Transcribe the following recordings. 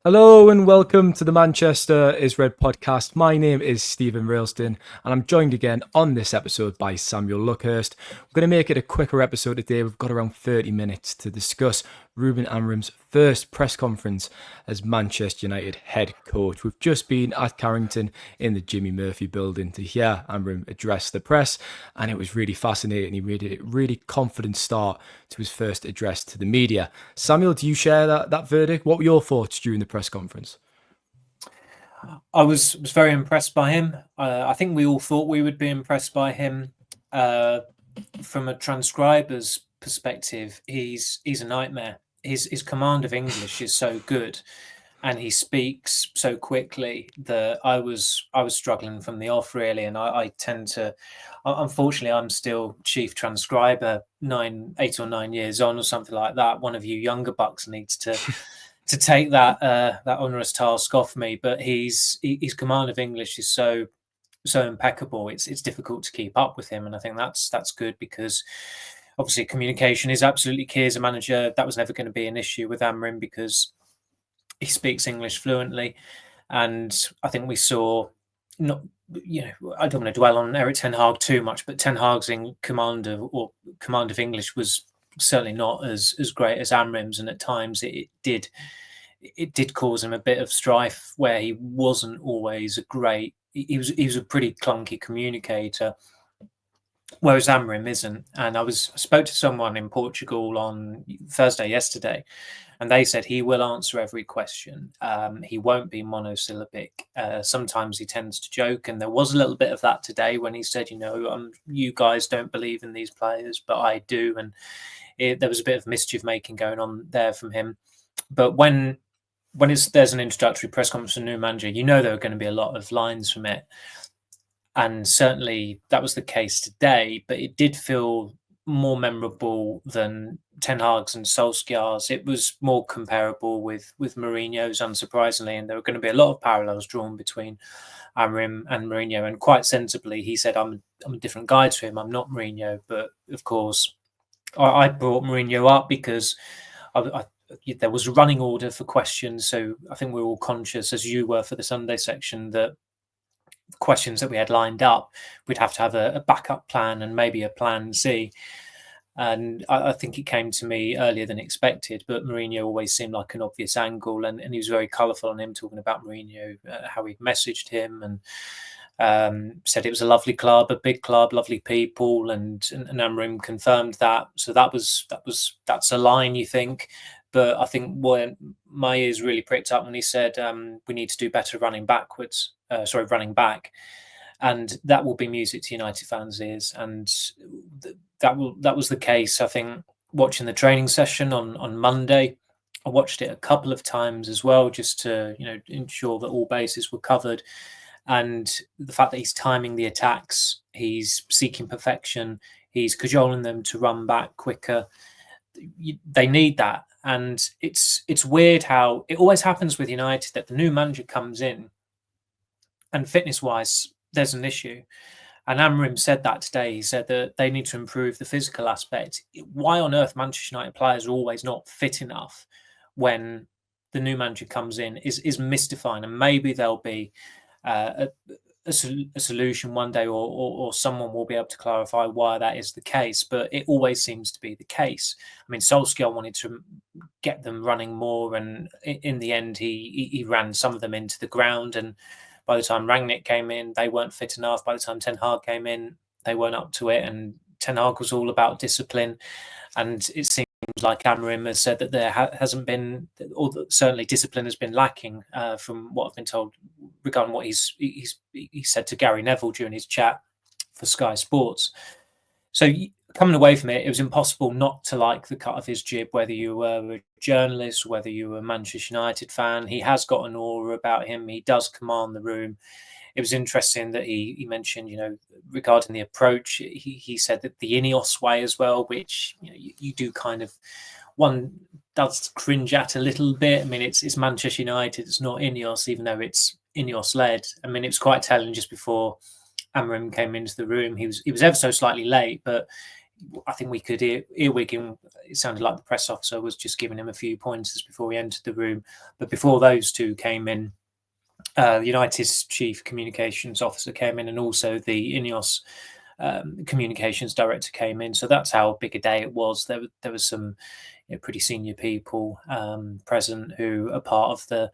Hello and welcome to the Manchester is Red podcast. My name is Steven Railston and I'm joined again on this episode by Samuel Luckhurst. We're going to make it a quicker episode today. We've got around 30 minutes to discuss Ruben Amorim's first press conference as Manchester United head coach. We've just been at Carrington in the Jimmy Murphy building to hear Amorim address the press, and it was really fascinating. He made a really confident start to his first address to the media. Samuel, do you share that verdict? What were your thoughts during the press conference? I was very impressed by him. I think we all thought we would be impressed by him. From a transcriber's perspective, he's a nightmare. His command of English is so good, and he speaks so quickly that I was struggling from the off really. And I tend to, unfortunately, I'm still chief transcriber 8 or 9 years on or something like that. One of you younger bucks needs to take that onerous task off me. But his command of English is so impeccable. It's difficult to keep up with him, and I think that's good because obviously communication is absolutely key as a manager. That was never going to be an issue with Amorim because he speaks English fluently, and I think we saw I don't want to dwell on Erik Ten Hag too much, but Ten Hag's command of English was certainly not as great as Amorim's, and at times it did cause him a bit of strife where he wasn't always he was a pretty clunky communicator, whereas Amorim isn't. And I spoke to someone in Portugal on Thursday yesterday, and they said he will answer every question. He won't be monosyllabic. Sometimes he tends to joke, and there was a little bit of that today when he said, you guys don't believe in these players, but I do. And there was a bit of mischief making going on there from him. But when there's an introductory press conference for a new manager, there are going to be a lot of lines from it. And certainly that was the case today, but it did feel more memorable than Ten Hag's and Solskjaer's. It was more comparable with Mourinho's, unsurprisingly, and there were going to be a lot of parallels drawn between Amorim and Mourinho. And quite sensibly, he said, I'm a different guy to him. I'm not Mourinho. But of course, I brought Mourinho up because there was a running order for questions. So I think we're all conscious, as you were for the Sunday section, that questions that we had lined up, we'd have to have a backup plan and maybe a plan C. And I think it came to me earlier than expected, but Mourinho always seemed like an obvious angle, and he was very colourful on him talking about Mourinho, how he'd messaged him, and said it was a lovely club, a big club, lovely people, and Amorim confirmed that. So that's a line, you think. But I think when my ears really pricked up when he said we need to do better running back, and that will be music to United fans' ears. And that was the case. I think watching the training session on Monday, I watched it a couple of times as well, just to ensure that all bases were covered. And the fact that he's timing the attacks, he's seeking perfection, he's cajoling them to run back quicker. They need that. And it's weird how it always happens with United that the new manager comes in and fitness-wise, there's an issue. And Amorim said that today. He said that they need to improve the physical aspect. Why on earth Manchester United players are always not fit enough when the new manager comes in is mystifying. And maybe there'll be a solution one day, or someone will be able to clarify why that is the case. But it always seems to be the case. I mean, Solskjaer wanted to get them running more, and in the end, he ran some of them into the ground. And by the time Rangnick came in, they weren't fit enough. By the time Ten Hag came in, they weren't up to it. And Ten Hag was all about discipline. And it seems like Amorim has said that there hasn't been, or certainly discipline has been lacking from what I've been told regarding what he said to Gary Neville during his chat for Sky Sports. So coming away from it, it was impossible not to like the cut of his jib, whether you were a journalist, whether you were a Manchester United fan. He has got an aura about him. He does command the room. It was interesting that he mentioned, regarding the approach, he said that the Ineos way as well, which you do kind of, one does cringe at a little bit. I mean, it's Manchester United, it's not Ineos, even though it's Ineos led. I mean, it was quite telling just before Amorim came into the room. He was ever so slightly late, but I think we could earwig him. It sounded like the press officer was just giving him a few pointers before he entered the room. But before those two came in, United's chief communications officer came in, and also the INEOS communications director came in. So that's how big a day it was. There was some pretty senior people present who are part of the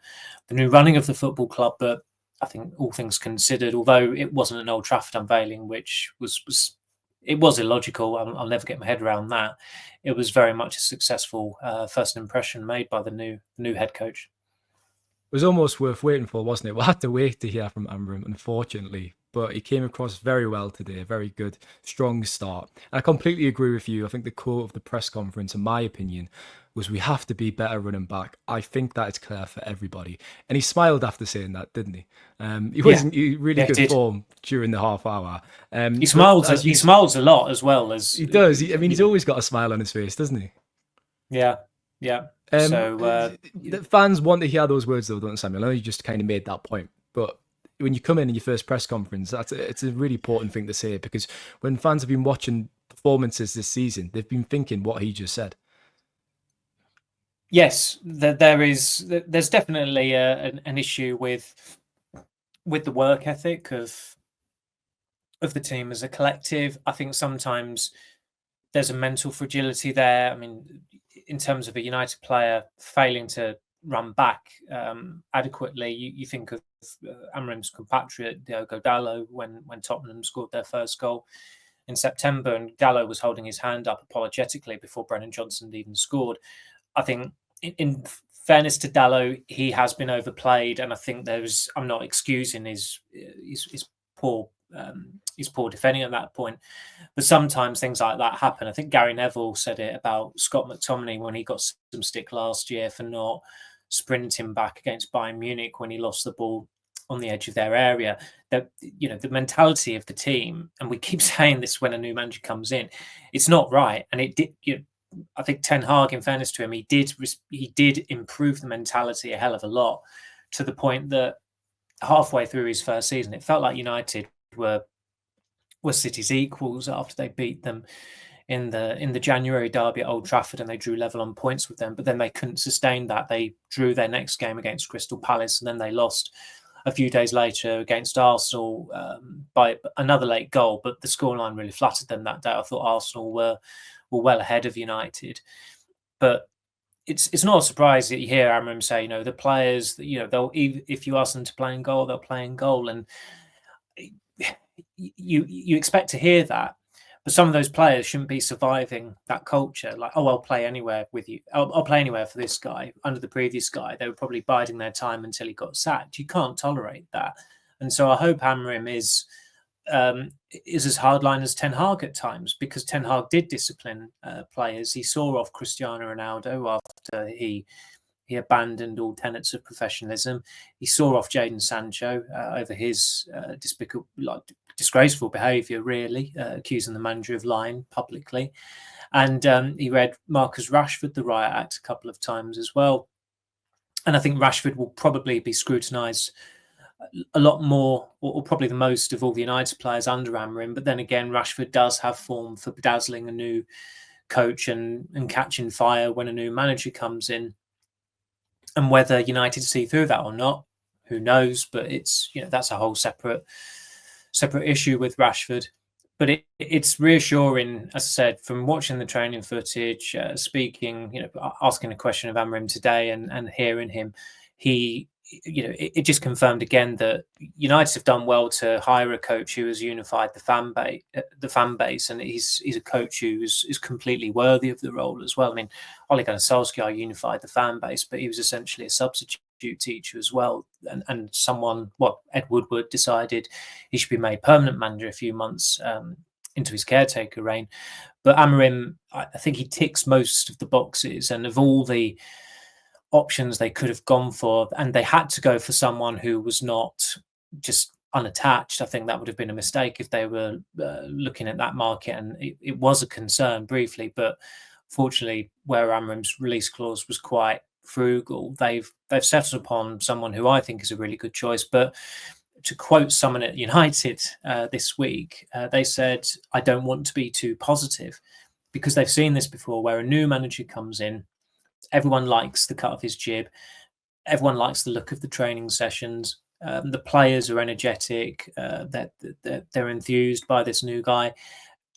new running of the football club. But I think all things considered, although it wasn't an Old Trafford unveiling, which was illogical, I'll never get my head around that. It was very much a successful first impression made by the new head coach. It was almost worth waiting for, wasn't it? We'll have to wait to hear from Amorim, unfortunately. But he came across very well today, a very good, strong start. And I completely agree with you. I think the quote of the press conference, in my opinion, was we have to be better running back. I think that is clear for everybody. And he smiled after saying that, didn't he? He was in really good form during the half hour. He smiles a lot as well. As he does. He's always got a smile on his face, doesn't he? Yeah. The fans want to hear those words, though, don't they, Samuel? I know you just kind of made that point, but when you come in your first press conference, it's a really important thing to say, because when fans have been watching performances this season, they've been thinking what he just said. Yes, there's definitely an issue with the work ethic of the team as a collective. I think sometimes there's a mental fragility there. I mean, in terms of a United player failing to run back adequately, you think of Amorim's compatriot Diogo Dalot when Tottenham scored their first goal in September, and Dalot was holding his hand up apologetically before Brennan Johnson had even scored. I think, in fairness to Dalot, he has been overplayed, and I think I'm not excusing his poor defending at that point, but sometimes things like that happen. I think Gary Neville said it about Scott McTominay when he got some stick last year for not sprinting back against Bayern Munich when he lost the ball on the edge of their area. That, the mentality of the team, and we keep saying this when a new manager comes in, it's not right. And it did. I think Ten Hag, in fairness to him, he did improve the mentality a hell of a lot, to the point that halfway through his first season, it felt like United were City's equals after they beat them in the January derby at Old Trafford, and they drew level on points with them. But then they couldn't sustain that. They drew their next game against Crystal Palace, and then they lost a few days later against Arsenal by another late goal. But the scoreline really flattered them that day. I thought Arsenal were well ahead of United. But it's not a surprise that you hear Amorim say, the players, they'll, if you ask them to play in goal, they'll play in goal. And you expect to hear that, but some of those players shouldn't be surviving that culture. Like, I'll play anywhere with you. I'll play anywhere for this guy. Under the previous guy, they were probably biding their time until he got sacked. You can't tolerate that. And so I hope Amorim is as hardline as Ten Hag at times, because Ten Hag did discipline players. He saw off Cristiano Ronaldo after he abandoned all tenets of professionalism. He saw off Jadon Sancho over his disgraceful behaviour, really, accusing the manager of lying publicly. And he read Marcus Rashford, the Riot Act, a couple of times as well. And I think Rashford will probably be scrutinised a lot more, or probably the most, of all the United players under Amorim. But then again, Rashford does have form for bedazzling a new coach and catching fire when a new manager comes in. And whether United see through that or not, who knows? But it's that's a whole separate issue with Rashford. But it's reassuring, as I said, from watching the training footage, speaking, asking a question of Amorim today, and hearing him, it just confirmed again that United have done well to hire a coach who has unified the fan base, and he's a coach who is completely worthy of the role as well. I mean, Ole Gunnar Solskjaer unified the fan base, but he was essentially a substitute teacher as well, and someone, Ed Woodward decided he should be made permanent manager a few months into his caretaker reign. But Amorim, I think he ticks most of the boxes, and of all the options they could have gone for, and they had to go for someone who was not just unattached. I think that would have been a mistake if they were looking at that market, and it was a concern briefly. But fortunately, where Amorim's release clause was quite frugal, they've settled upon someone who I think is a really good choice. But to quote someone at United this week, they said, "I don't want to be too positive," because they've seen this before, where a new manager comes in, everyone likes the cut of his jib, everyone likes the look of the training sessions. The players are energetic, they're enthused by this new guy,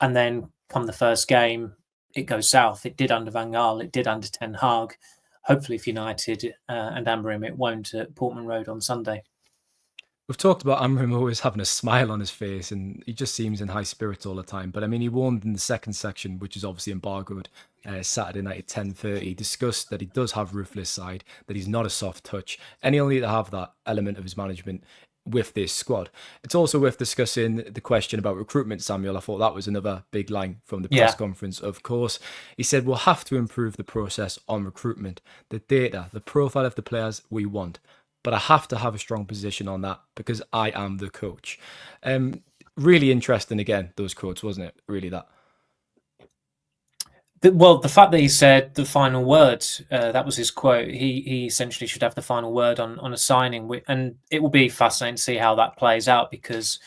and then come the first game, it goes south. It did under Van Gaal, it did under Ten Hag. Hopefully for United and Amorim, it won't at Portman Road on Sunday. We've talked about Amorim always having a smile on his face, and he just seems in high spirits all the time. But I mean, he warned in the second section, which is obviously embargoed, Saturday night at 10:30, discussed that he does have ruthless side, that he's not a soft touch, and he'll need to have that element of his management with this squad. It's also worth discussing the question about recruitment, Samuel. I thought that was another big line from the press conference. Of course, he said we'll have to improve the process on recruitment, the data, the profile of the players we want. But I have to have a strong position on that because I am the coach. Really interesting, again, those quotes, wasn't it? Really that. Well, the fact that he said the final word, that was his quote. He essentially should have the final word on a signing. And it will be fascinating to see how that plays out because...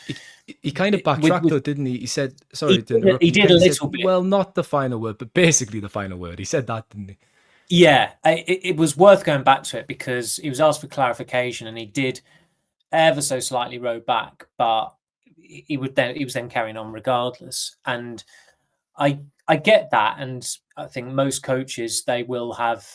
He kind of backtracked though, didn't he? He said, sorry to interrupt. He did a little bit. Well, not the final word, but basically the final word. He said that, didn't he? Yeah, it was worth going back to it because he was asked for clarification and he did ever so slightly row back, but he was then carrying on regardless. And I get that, and I think most coaches, they will have.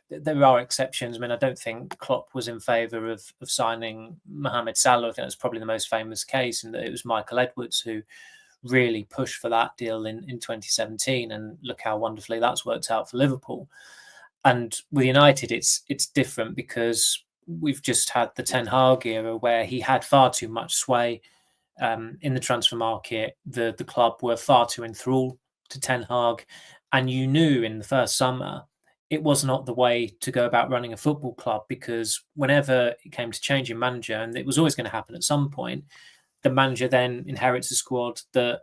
There are exceptions. I mean, I don't think Klopp was in favour of signing Mohamed Salah. I think that's probably the most famous case, and that it was Michael Edwards who really pushed for that deal in 2017, and look how wonderfully that's worked out for Liverpool. And with United, it's different because we've just had the Ten Hag era where he had far too much sway in the transfer market. The club were far too enthralled to Ten Hag, and you knew in the first summer it was not the way to go about running a football club, because whenever it came to changing manager, and it was always going to happen at some point, the manager then inherits a squad that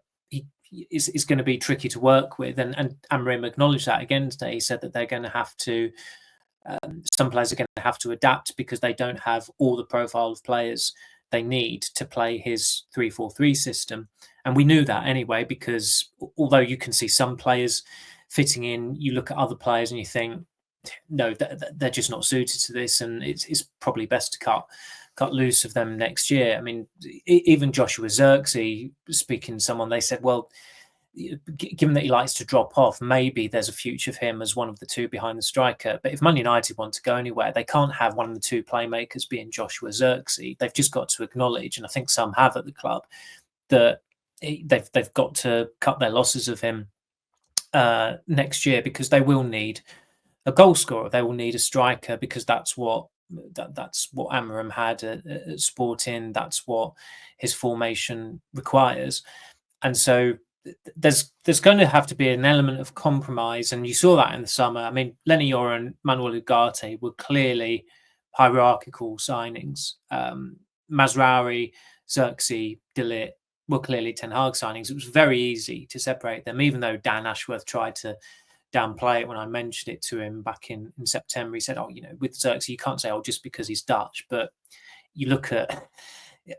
is going to be tricky to work with, and Amorim acknowledged that again today. He said that they're going to have to, some players are going to have to adapt because they don't have all the profile of players they need to play his 3-4-3 system. And we knew that anyway, because although you can see some players fitting in, you look at other players and you think, no, they're just not suited to this, and it's probably best to cut loose of them next year. I mean, even Joshua Zirkzee, speaking to someone, they said, well, given that he likes to drop off, maybe there's a future for him as one of the two behind the striker. But if Man United want to go anywhere, they can't have one of the two playmakers being Joshua Zirkzee. They've just got to acknowledge, and I think some have at the club, that they've got to cut their losses of him next year, because they will need a goal scorer. They will need a striker, because that's what Amorim had at Sporting. That's what his formation requires. And so there's going to have to be an element of compromise, and you saw that in the summer. I mean, Lenny Yoro and Manuel Ugarte were clearly hierarchical signings. Mazraoui, Zirkzee, De Ligt were clearly Ten Hag signings. It was very easy to separate them, even though Dan Ashworth tried to downplay it when I mentioned it to him back in September. He said, oh, with Zirkzee, you can't say, oh, just because he's Dutch. But you look at,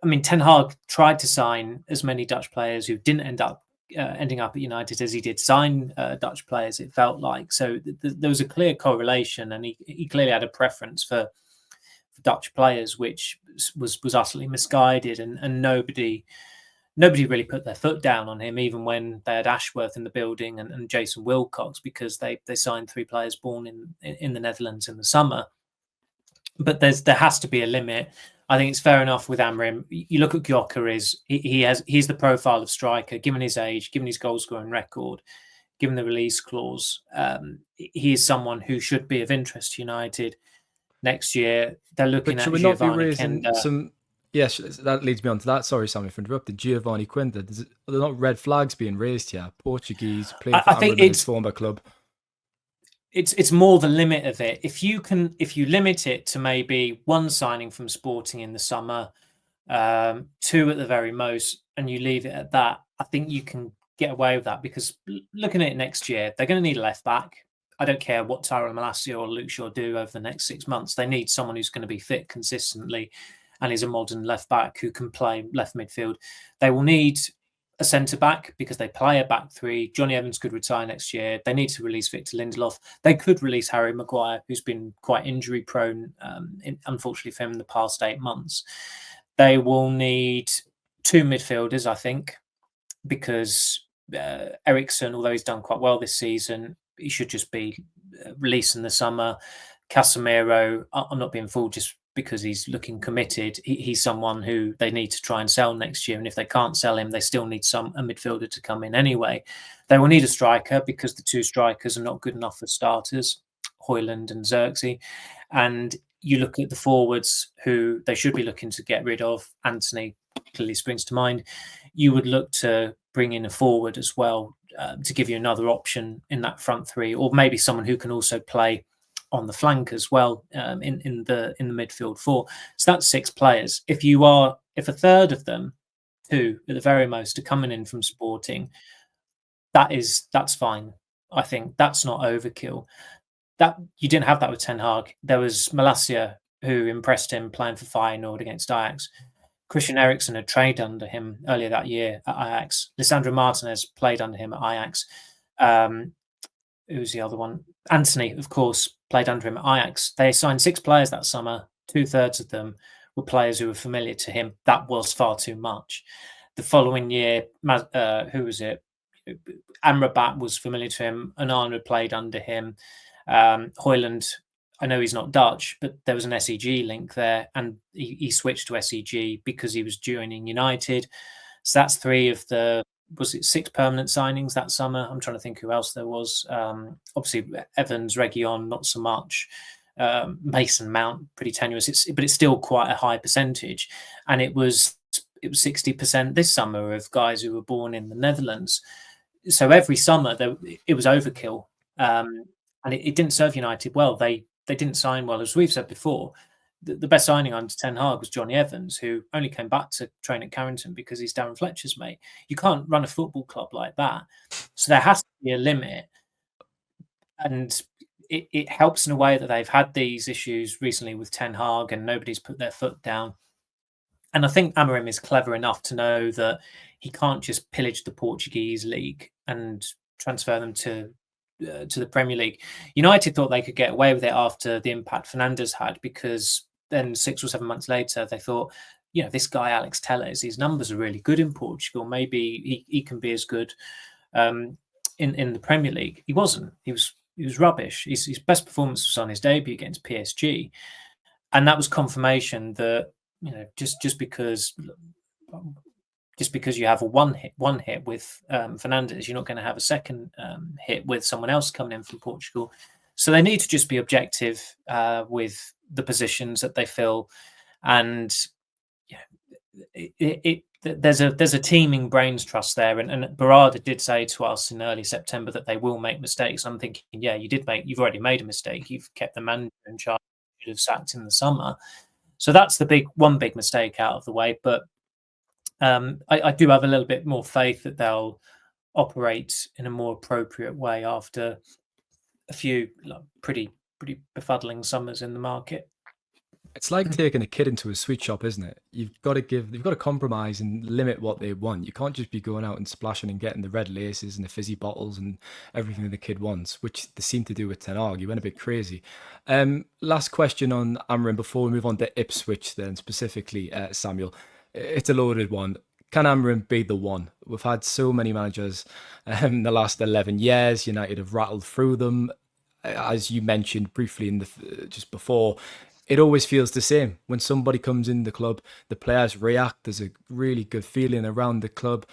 I mean, Ten Hag tried to sign as many Dutch players who didn't end up ending up at United as he did sign Dutch players, it felt like. So there was a clear correlation, and he clearly had a preference for Dutch players, which was utterly misguided, and nobody really put their foot down on him, even when they had Ashworth in the building and Jason Wilcox, because they signed 3 players born in the Netherlands in the summer. But there has to be a limit. I think it's fair enough with Amorim. You look at Gyökeres, he's the profile of striker, given his age, given his goal scoring record, given the release clause. He is someone who should be of interest to United next year. They're looking at Giovanni Kenda. Yes, that leads me on to that. Sorry, Sammy, for interrupting. Giovanni Quinta, are there not red flags being raised here? Portuguese, playing for Amorim in his former club. It's more the limit of it. If you limit it to maybe 1 signing from Sporting in the summer, 2 at the very most, and you leave it at that, I think you can get away with that, because looking at it next year, they're going to need a left back. I don't care what Tyrone Marshall or Luke Shaw do over the next 6 months. They need someone who's going to be fit consistently. and is a modern left back who can play left midfield. They will need a centre back because they play a back three. Johnny Evans could retire next year. They need to release Victor Lindelof. They could release Harry Maguire, who's been quite injury prone, unfortunately for him, in the past 8 months. They will need 2 midfielders, I think, because Eriksson, although he's done quite well this season, he should just be released in the summer. Casemiro, I'm not being fooled just because he's looking committed. He's someone who they need to try and sell next year, and if they can't sell him, they still need a midfielder to come in anyway. They will need a striker because the 2 strikers are not good enough for starters, Højlund and Xerxes. And you look at the forwards who they should be looking to get rid of. Anthony clearly springs to mind. You would look to bring in a forward as well to give you another option in that front three, or maybe someone who can also play on the flank as well in the midfield 4. So that's 6 players. If a third of them, 2 at the very most, are coming in from Sporting, that's fine. I think that's not overkill. That you didn't have that with Ten Hag. There was Malacia who impressed him playing for Feyenoord against Ajax. Christian Eriksen had trained under him earlier that year at Ajax. Lisandro Martinez played under him at Ajax. Who's the other one? Anthony, of course, played under him at Ajax. They signed 6 players that summer. 2/3 of them were players who were familiar to him. That was far too much. The following year, who was it? Amrabat was familiar to him. Onana played under him. Højlund, I know he's not Dutch, but there was an SEG link there, and he switched to SEG because he was joining United. So that's 3 of the, was it 6 permanent signings that summer? I'm trying to think who else there was. Obviously, Evans, Reguilon, not so much. Mason Mount, pretty tenuous. But it's still quite a high percentage. And it was 60% this summer of guys who were born in the Netherlands. So every summer, it was overkill. And it didn't serve United well. They didn't sign well. As we've said before, the best signing under Ten Hag was Johnny Evans, who only came back to train at Carrington because he's Darren Fletcher's mate. You can't run a football club like that. So there has to be a limit. And it helps in a way that they've had these issues recently with Ten Hag and nobody's put their foot down. And I think Amorim is clever enough to know that he can't just pillage the Portuguese league and transfer them to the Premier League. United thought they could get away with it after the impact Fernandes had, because then 6 or 7 months later they thought, this guy Alex Telles, his numbers are really good in Portugal. Maybe he can be as good in the Premier League. He wasn't. He was rubbish. His best performance was on his debut against PSG, and that was confirmation that just because you have a one hit with Fernandes, you're not going to have a second hit with someone else coming in from Portugal. So they need to just be objective with the positions that they fill, and there's a teeming brains trust there. And Barada did say to us in early September that they will make mistakes. I'm thinking, you've already made a mistake. You've kept the manager in charge. You should have sacked in the summer. So that's the one big mistake out of the way. But I do have a little bit more faith that they'll operate in a more appropriate way after a few pretty befuddling summers in the market. It's like taking a kid into a sweet shop, isn't it? You've got to compromise and limit what they want. You can't just be going out and splashing and getting the red laces and the fizzy bottles and everything the kid wants, which they seem to do with Ten Hag. You went a bit crazy. Last question on Amorim before we move on to Ipswich then, specifically, Samuel. It's a loaded one. Can Amorim be the one? We've had so many managers in the last 11 years. United have rattled through them. As you mentioned briefly just before, it always feels the same. When somebody comes in the club, the players react. There's a really good feeling around the club.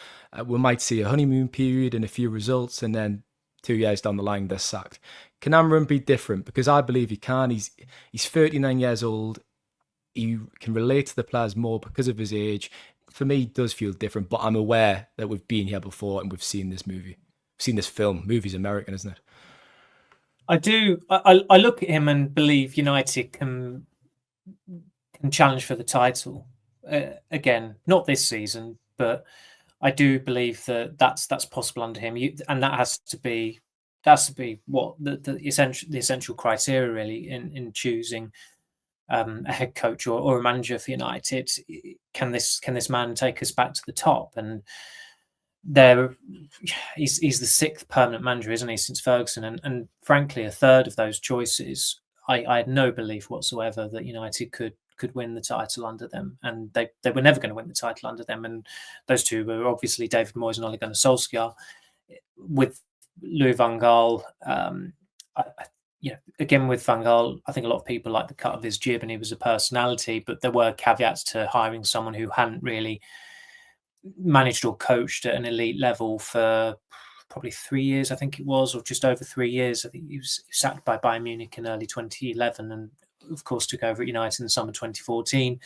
We might see a honeymoon period and a few results, and then 2 years down the line, they're sacked. Can Amorim be different? Because I believe he can. He's 39 years old. He can relate to the players more because of his age. For me, it does feel different, but I'm aware that we've been here before and we've seen this movie. We've seen this film. Movie's American, isn't it? I do. I look at him and believe United can challenge for the title again. Not this season, but I do believe that that's possible under him. And that has to be what the essential criteria really in choosing a head coach or a manager for United. Can this man take us back to the top? And he's the 6th permanent manager, isn't he, since Ferguson? And frankly, a third of those choices, I had no belief whatsoever that United could win the title under them, and they were never going to win the title under them. And those two were obviously David Moyes and Ole Gunnar Solskjaer. With Louis van Gaal, again with Van Gaal, I think a lot of people like the cut of his jib and he was a personality, but there were caveats to hiring someone who hadn't really managed or coached at an elite level for probably 3 years, I think it was, or just over 3 years. I think he was sacked by Bayern Munich in early 2011 and, of course, took over at United in summer 2014.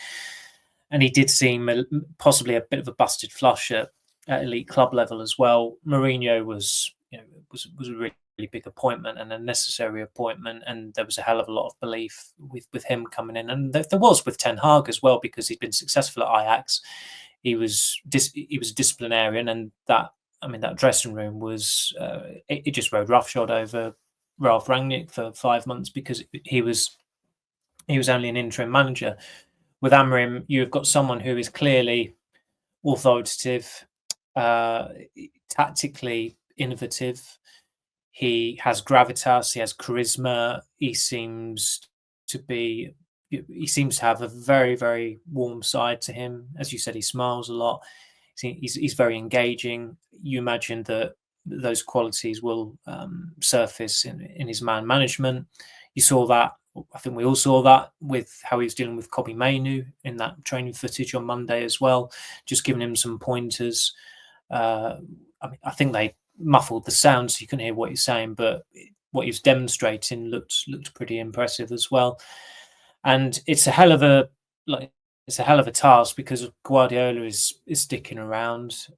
And he did seem possibly a bit of a busted flush at elite club level as well. Mourinho was a really big appointment and a necessary appointment, and there was a hell of a lot of belief with him coming in. And there was with Ten Hag as well, because he'd been successful at Ajax. He was a disciplinarian, and that dressing room was it just rode roughshod over Ralf Rangnick for 5 months because he was only an interim manager. With Amorim, you've got someone who is clearly authoritative, tactically innovative. He has gravitas. He has charisma. He seems to have a very, very warm side to him. As you said, he smiles a lot. He's very engaging. You imagine that those qualities will surface in his man management. You saw that. I think we all saw that with how he was dealing with Kobbie Mainoo in that training footage on Monday as well, just giving him some pointers. I think they muffled the sound so you couldn't hear what he's saying, but what he was demonstrating looked pretty impressive as well. And it's a hell of a task because Guardiola is sticking around.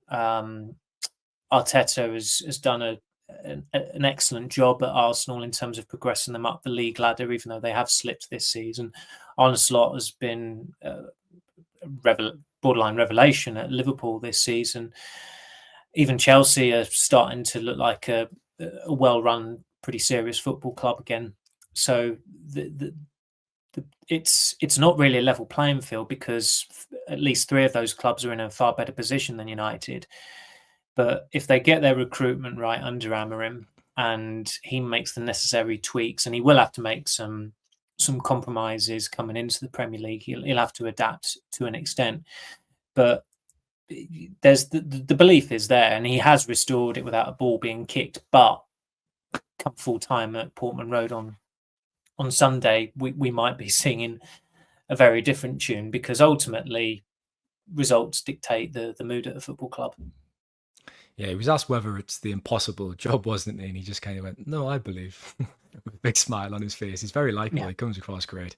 Arteta has done an excellent job at Arsenal in terms of progressing them up the league ladder, even though they have slipped this season. Arne Slot has been borderline revelation at Liverpool this season. Even Chelsea are starting to look like a well-run, pretty serious football club again. So it's not really a level playing field because at least 3 of those clubs are in a far better position than United. But if they get their recruitment right under Amorim and he makes the necessary tweaks, and he will have to make some compromises coming into the Premier League, he'll have to adapt to an extent. But there's the belief is there, and he has restored it without a ball being kicked. But come full time at Portman Road on Sunday, we might be singing a very different tune because ultimately results dictate the mood at the football club. Yeah, he was asked whether it's the impossible job, wasn't he? And he just kind of went, "No, I believe," with a big smile on his face. He's very likable. Yeah. He comes across great.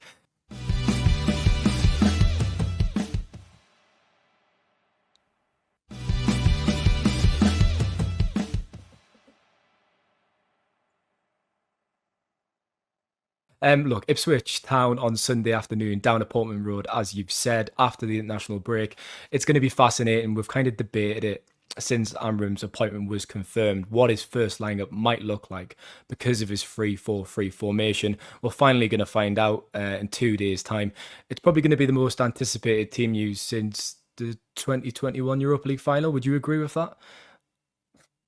Look, Ipswich Town on Sunday afternoon down at Portman Road, as you've said, after the international break. It's going to be fascinating. We've kind of debated it since Amorim's appointment was confirmed, what his first lineup might look like because of his 3-4-3 formation. We're finally going to find out in 2 days' time. It's probably going to be the most anticipated team news since the 2021 Europa League final. Would you agree with that?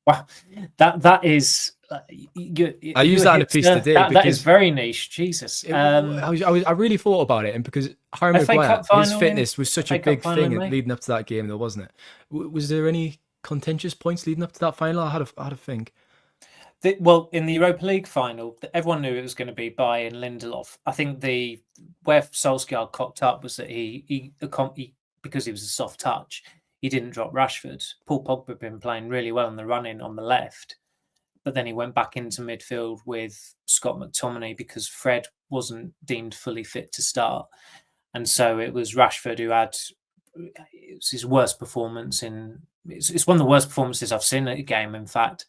Wow, that is. I used that in a piece today. That is very niche. Jesus. I really thought about it, and because Harry Maguire, his fitness was such a big thing leading up to that game, though, wasn't it? Was there any contentious points leading up to that final? I had a think. Well, in the Europa League final, everyone knew it was going to be Bailly and Lindelof. I think where Solskjaer cocked up was that he because he was a soft touch, he didn't drop Rashford. Paul Pogba had been playing really well on the run-in on the left, but then he went back into midfield with Scott McTominay because Fred wasn't deemed fully fit to start. And so it was Rashford who had his worst performance it's one of the worst performances I've seen at a game, in fact.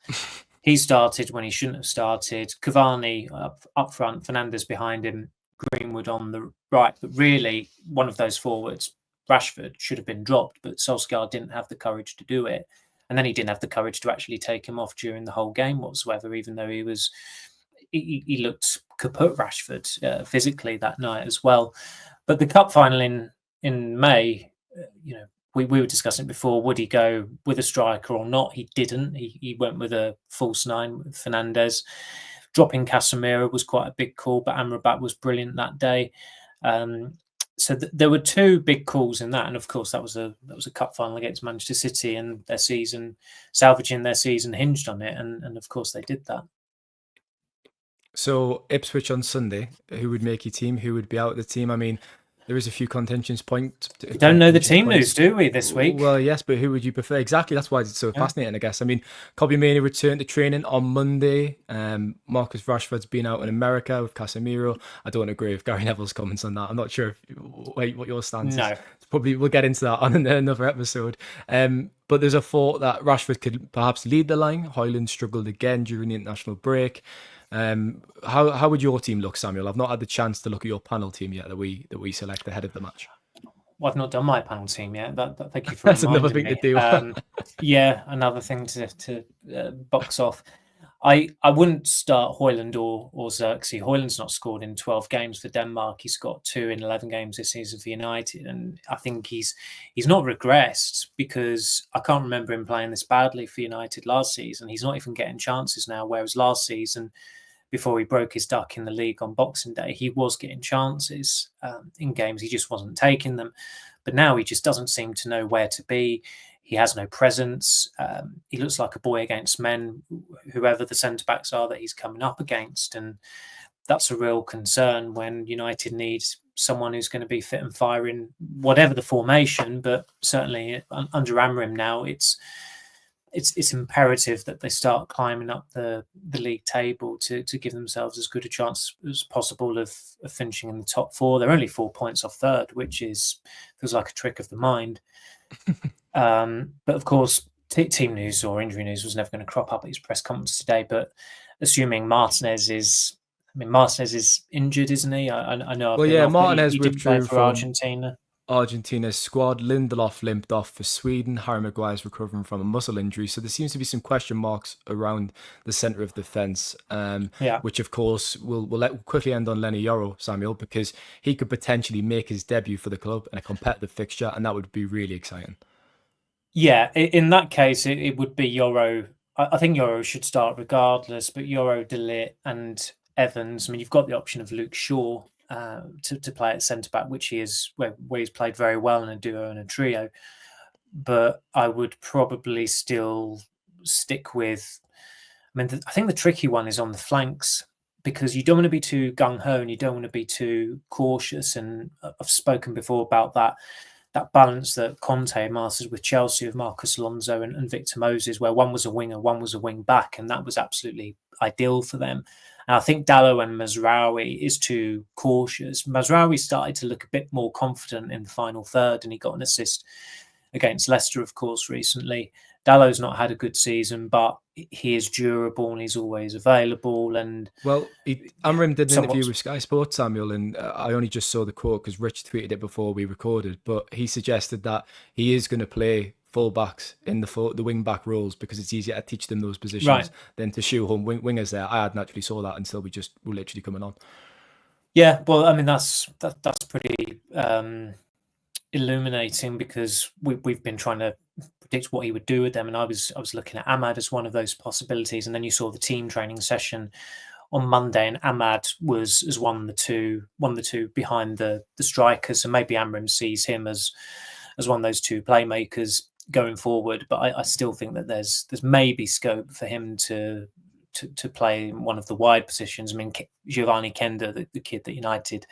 He started when he shouldn't have started. Cavani up front, Fernandes behind him, Greenwood on the right. But really, one of those forwards, Rashford, should have been dropped, but Solskjaer didn't have the courage to do it. And then he didn't have the courage to actually take him off during the whole game whatsoever, even though he looked could put Rashford physically that night as well. But the cup final in May, we were discussing it before. Would he go with a striker or not? He didn't. He went with a false nine with Fernandes. Dropping Casemiro was quite a big call, but Amrabat was brilliant that day. So there were two big calls in that, and of course that was a cup final against Manchester City, and salvaging their season hinged on it, and of course they did that. So Ipswich on Sunday, who would make your team? Who would be out of the team? I mean, there is a few contentions points. We don't know the team news, do we, this week? Well, yes, but who would you prefer? Exactly, that's why it's so fascinating, I guess. I mean, Kobbie Mainoo returned to training on Monday. Marcus Rashford's been out in America with Casemiro. I don't agree with Gary Neville's comments on that. I'm not sure what your stance is. Probably we'll get into that on another episode. But there's a thought that Rashford could perhaps lead the line. Højlund struggled again during the international break. How would your team look, Samuel? I've not had the chance to look at your panel team yet that we select ahead of the match. Well, I've not done my panel team yet. Thank you for That's another thing me. to do. Yeah, another thing to box off. I wouldn't start Højlund or Xerxes. Højlund's not scored in 12 games for Denmark. He's got 2 in 11 games this season for United, and I think he's not regressed, because I can't remember him playing this badly for United last season. He's not even getting chances now, whereas last season, before he broke his duck in the league on Boxing Day, he was getting chances in games. He just wasn't taking them. But now he just doesn't seem to know where to be. He has no presence. He looks like a boy against men, whoever the centre-backs are that he's coming up against. And that's a real concern when United needs someone who's going to be fit and firing, whatever the formation. But certainly under Amorim now, it's imperative that they start climbing up the league table to give themselves as good a chance as possible of finishing in the top 4. They're only 4 points off third, which feels like a trick of the mind. But of course, team news or injury news was never going to crop up at his press conference today. But assuming Martinez is injured, isn't he? I know. Martinez he did play for Argentina's squad. Lindelof limped off for Sweden. Harry Maguire's recovering from a muscle injury. So there seems to be some question marks around the centre of defence, which of course will quickly end on Lenny Yoro, Samuel, because he could potentially make his debut for the club in a competitive fixture, and that would be really exciting. Yeah, in that case, it would be Yoro. I think Yoro should start regardless, but Yoro, De Ligt and Evans. I mean, you've got the option of Luke Shaw to play at centre-back, which he is where he's played very well in a duo and a trio. But I would probably still stick with... I think the tricky one is on the flanks, because you don't want to be too gung-ho and you don't want to be too cautious. And I've spoken before about that balance that Conte mastered with Chelsea of Marcus Alonso and Victor Moses, where one was a winger, one was a wing back, and that was absolutely ideal for them. And I think Dalot and Mazraoui is too cautious. Mazraoui started to look a bit more confident in the final third, and he got an assist against Leicester, of course, recently. Dallow's not had a good season, but he is durable and he's always available. And Amorim did an interview with Sky Sports, Samuel, and I only just saw the quote because Rich tweeted it before we recorded, but he suggested that he is going to play full-backs in the wing-back roles because it's easier to teach them those positions than to shoehorn wingers there. I hadn't actually saw that until we were literally coming on. Yeah, well, I mean, that's pretty illuminating, because we've been trying to predict what he would do with them, and I was looking at Ahmad as one of those possibilities, and then you saw the team training session on Monday, and Ahmad was one of the two behind the strikers, so maybe Amorim sees him as one of those two playmakers going forward. But I still think that there's maybe scope for him to play one of the wide positions. I mean, Giovanni Kender, the kid that United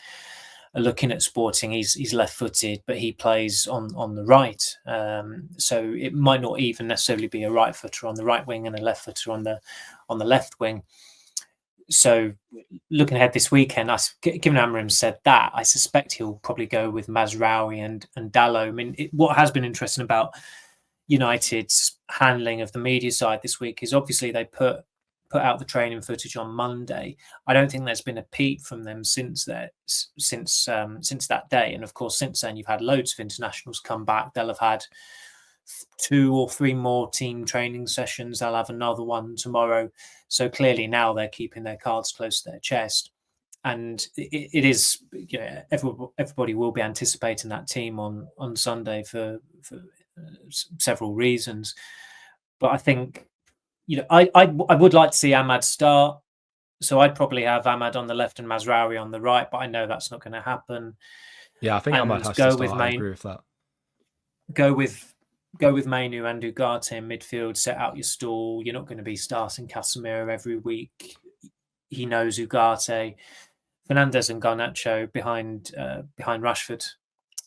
are looking at sporting, he's left-footed, but he plays on the right. So it might not even necessarily be a right footer on the right wing and a left footer on the left wing. So looking ahead this weekend, given Amorim said that, I suspect he'll probably go with Mazraoui and Dalot. I mean, what has been interesting about United's handling of the media side this week is obviously they put out the training footage on Monday. I don't think there's been a peep from them since that day. And of course, since then, you've had loads of internationals come back. They'll have had 2 or 3 more team training sessions. They'll have another one tomorrow. So clearly now they're keeping their cards close to their chest. And it is, everybody will be anticipating that team on Sunday for several reasons. But I think, I would like to see Ahmad start. So I'd probably have Ahmad on the left and Mazraoui on the right, but I know that's not going to happen. Yeah, I think Ahmad has to start. I agree with that. Go with Mainu and Ugarte in midfield. Set out your stall. You're not going to be starting Casemiro every week. He knows Ugarte. Fernandes and Garnacho behind Rashford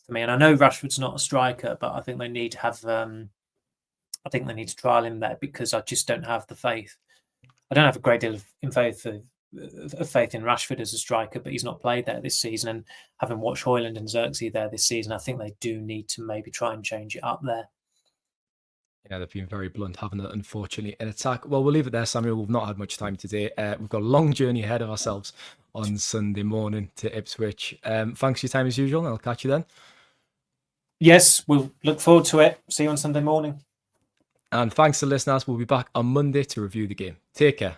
for me. And I know Rashford's not a striker, but I think they need to have. I think they need to trial him there, because I just don't have the faith. I don't have a great deal of faith in Rashford as a striker, but he's not played there this season. And having watched Højlund and Xerxes there this season, I think they do need to maybe try and change it up there. Yeah, they've been very blunt, haven't they, unfortunately, in attack. Well, we'll leave it there, Samuel. We've not had much time today. We've got a long journey ahead of ourselves on Sunday morning to Ipswich. Thanks for your time as usual, and I'll catch you then. Yes, we'll look forward to it. See you on Sunday morning. And thanks to listeners. We'll be back on Monday to review the game. Take care.